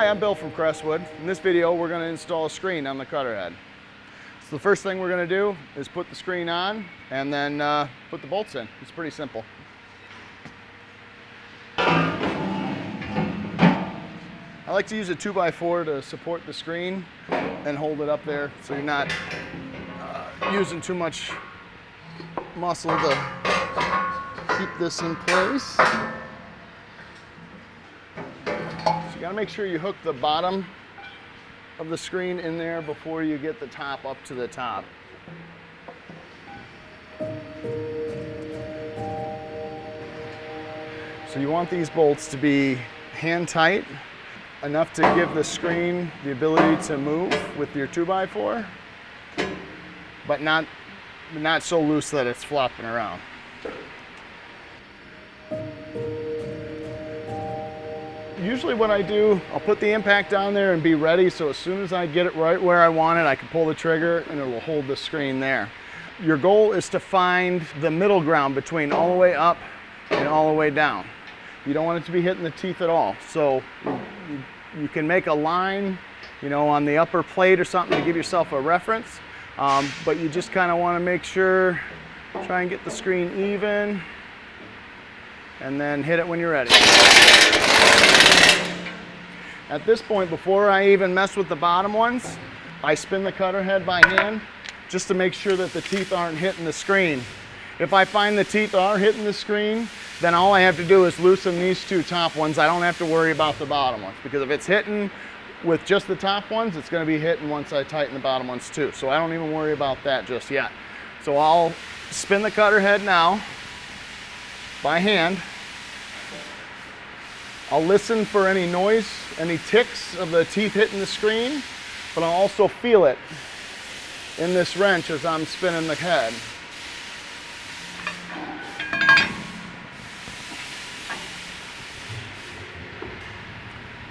Hi, I'm Bill from Crestwood. In this video, we're going to install a screen on the Cutterhead. So the first thing we're going to do is put the screen on and then put the bolts in. It's pretty simple. I like to use a 2x4 to support the screen and hold it up there so you're not using too much muscle to keep this in place. You gotta make sure you hook the bottom of the screen in there before you get the top up to the top. So you want these bolts to be hand tight, enough to give the screen the ability to move with your 2x4, but not so loose that it's flopping around. Usually what I do, I'll put the impact down there and be ready, so as soon as I get it right where I want it, I can pull the trigger and it will hold the screen there. Your goal is to find the middle ground between all the way up and all the way down. You don't want it to be hitting the teeth at all. So you can make a line, on the upper plate or something to give yourself a reference, but you just kind of want to make sure, try and get the screen even, and then hit it when you're ready. At this point, before I even mess with the bottom ones, I spin the Cutterhead by hand just to make sure that the teeth aren't hitting the screen. If I find the teeth are hitting the screen, then all I have to do is loosen these two top ones. I don't have to worry about the bottom ones, because if it's hitting with just the top ones, it's going to be hitting once I tighten the bottom ones too. So I don't even worry about that just yet. So I'll spin the Cutterhead now by hand. I'll listen for any noise, any ticks of the teeth hitting the screen, but I'll also feel it in this wrench as I'm spinning the head.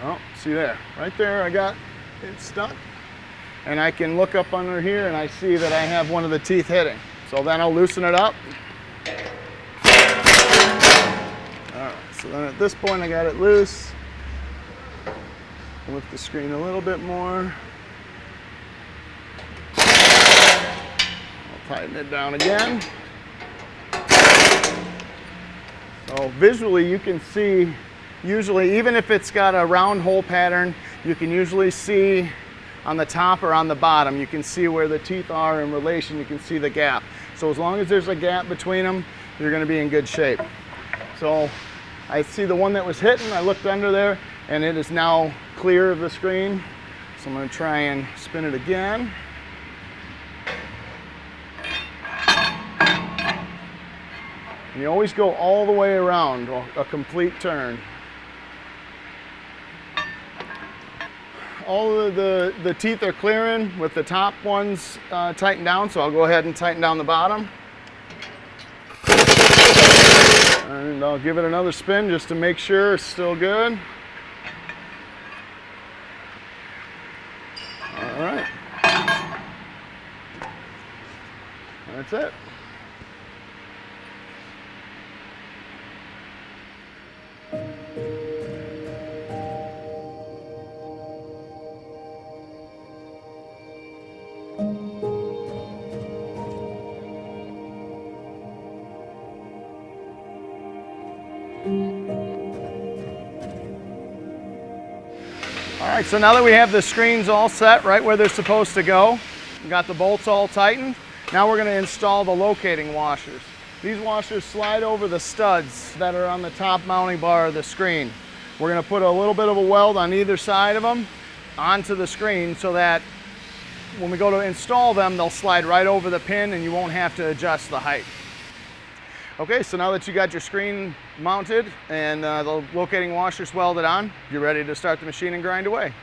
Oh, see there, right there I got it stuck. And I can look up under here and I see that I have one of the teeth hitting. So then I'll loosen it up. So then at this point I got it loose. Lift the screen a little bit more. I'll tighten it down again. So visually you can see, usually even if it's got a round hole pattern, you can usually see on the top or on the bottom, you can see where the teeth are in relation, you can see the gap. So as long as there's a gap between them, you're going to be in good shape. So I see the one that was hitting, I looked under there, and it is now clear of the screen. So I'm going to try and spin it again. And you always go all the way around, a complete turn. All of the teeth are clearing with the top ones tightened down, so I'll go ahead and tighten down the bottom. And I'll give it another spin just to make sure it's still good. All right. That's it. All right, so now that we have the screens all set right where they're supposed to go, we got the bolts all tightened, now we're going to install the locating washers. These washers slide over the studs that are on the top mounting bar of the screen. We're going to put a little bit of a weld on either side of them onto the screen so that when we go to install them, they'll slide right over the pin and you won't have to adjust the height. Okay, so now that you got your screen mounted and the locating washers welded on, you're ready to start the machine and grind away.